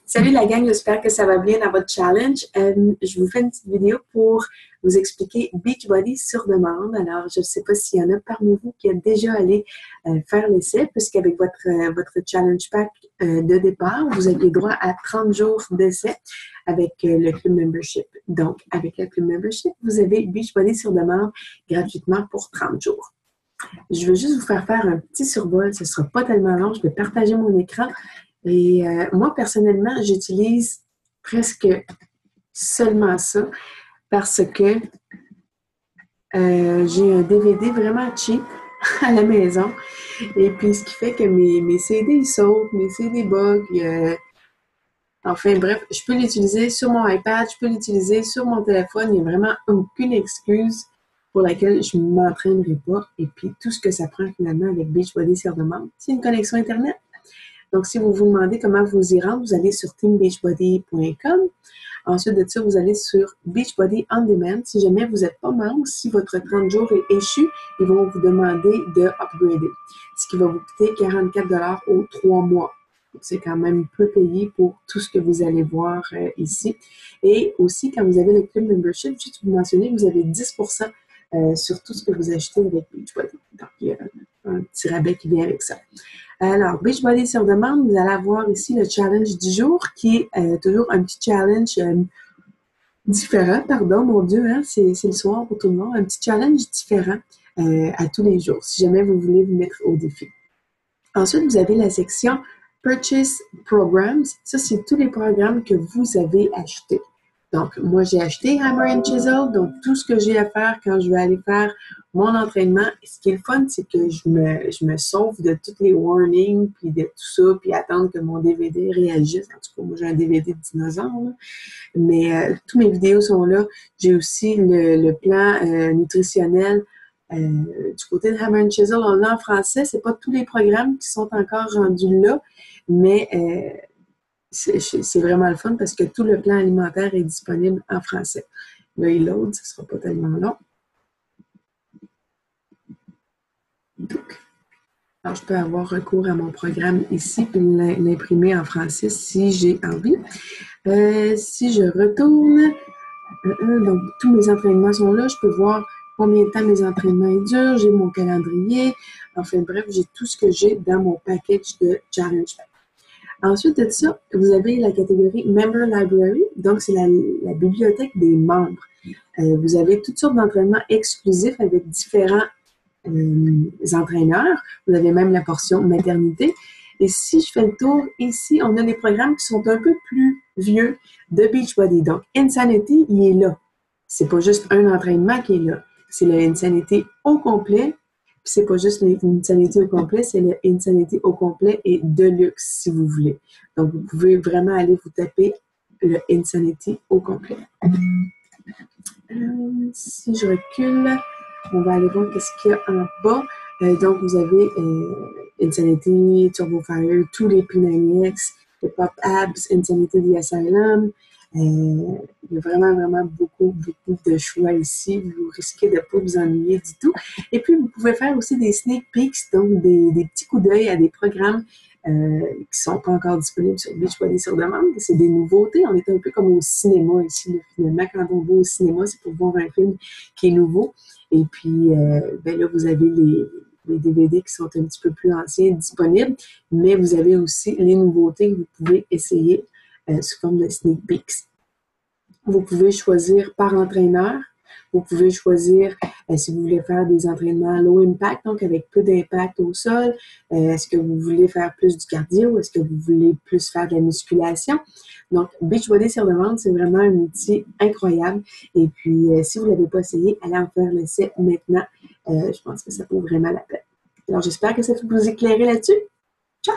Salut la gang, j'espère que ça va bien dans votre challenge. Je vous fais une petite vidéo pour vous expliquer Beachbody sur demande. Alors, je ne sais pas s'il y en a parmi vous qui a déjà allé faire l'essai, puisqu'avec votre challenge pack de départ, vous avez droit à 30 jours d'essai avec le Club Membership. Donc, avec le Club Membership, vous avez Beachbody sur demande gratuitement pour 30 jours. Je veux juste vous faire un petit survol, ce ne sera pas tellement long, je vais partager mon écran. Et moi, personnellement, j'utilise presque seulement ça parce que j'ai un DVD vraiment cheap à la maison. Et puis, ce qui fait que mes CD ils sautent, mes CD bug. Enfin, bref, je peux l'utiliser sur mon iPad, je peux l'utiliser sur mon téléphone. Il n'y a vraiment aucune excuse pour laquelle je ne m'entraînerai pas. Et puis, tout ce que ça prend finalement avec Beachbody sur demande, c'est une connexion Internet. Donc, si vous vous demandez comment vous y rendre, vous allez sur teambeachbody.com. Ensuite de ça, vous allez sur Beachbody On Demand. Si jamais vous n'êtes pas membre, si votre 30 jours est échu, ils vont vous demander de upgrader, ce qui va vous coûter 44$ aux 3 mois. C'est quand même peu payé pour tout ce que vous allez voir ici. Et aussi, quand vous avez le Club Membership, juste vous mentionner que vous avez 10% sur tout ce que vous achetez avec Beachbody. Donc, il y a un petit rabais qui vient avec ça. Alors, Beachbody sur demande, vous allez avoir ici le challenge du jour qui est toujours un petit challenge différent, pardon, mon Dieu, hein, c'est le soir pour tout le monde, un petit challenge différent à tous les jours, si jamais vous voulez vous mettre au défi. Ensuite, vous avez la section Purchase Programs. Ça, c'est tous les programmes que vous avez achetés. Donc, moi, j'ai acheté Hammer and Chisel. Donc, tout ce que j'ai à faire quand je vais aller faire mon entraînement, ce qui est le fun, c'est que je me sauve de tous les warnings, puis de tout ça, puis attendre que mon DVD réagisse. En tout cas, moi, j'ai un DVD de dinosaure, là. Mais tous mes vidéos sont là. J'ai aussi le plan nutritionnel du côté de Hammer and Chisel. On l'a en français. C'est pas tous les programmes qui sont encore rendus là, mais c'est vraiment le fun parce que tout le plan alimentaire est disponible en français. Là, il load, ce ne sera pas tellement long. Donc, alors, je peux avoir recours à mon programme ici et l'imprimer en français si j'ai envie. Si je retourne, donc tous mes entraînements sont là. Je peux voir combien de temps mes entraînements durent. J'ai mon calendrier. Enfin bref, j'ai tout ce que j'ai dans mon package de Challenge Pack. Ensuite de ça, vous avez la catégorie Member Library, donc c'est la bibliothèque des membres. Vous avez toutes sortes d'entraînements exclusifs avec différents entraîneurs. Vous avez même la portion maternité. Et si je fais le tour, ici, on a des programmes qui sont un peu plus vieux de Beachbody. Donc, Insanity, il est là. C'est pas juste un entraînement qui est là. C'est le Insanity au complet. Puis c'est pas juste l'Insanity au complet, c'est le Insanity au complet et Deluxe, si vous voulez. Donc, vous pouvez vraiment aller vous taper le Insanity au complet. Si je recule, on va aller voir qu'est-ce qu'il y a en bas. Donc, vous avez Insanity, Turbo Fire, tous les P90X, les Pop Abs, Insanity The Asylum. Il y a vraiment beaucoup de choix ici. Vous risquez de ne pas vous ennuyer du tout. Et puis, vous pouvez faire aussi des sneak peeks, donc des petits coups d'œil à des programmes qui ne sont pas encore disponibles sur Beachbody sur demande. C'est des nouveautés. On est un peu comme au cinéma ici. Finalement, quand on va au cinéma, c'est pour voir un film qui est nouveau. Et puis, là, vous avez les DVD qui sont un petit peu plus anciens disponibles, mais vous avez aussi les nouveautés que vous pouvez essayer sous forme de sneak peeks. Vous pouvez choisir par entraîneur. Vous pouvez choisir si vous voulez faire des entraînements low impact, donc avec peu d'impact au sol. Est-ce que vous voulez faire plus du cardio? Est-ce que vous voulez plus faire de la musculation? Donc, Beachbody sur demande, c'est vraiment un outil incroyable. Et puis, si vous ne l'avez pas essayé, allez en faire l'essai maintenant. Je pense que ça vaut vraiment la peine. Alors, j'espère que ça peut vous éclairer là-dessus. Ciao!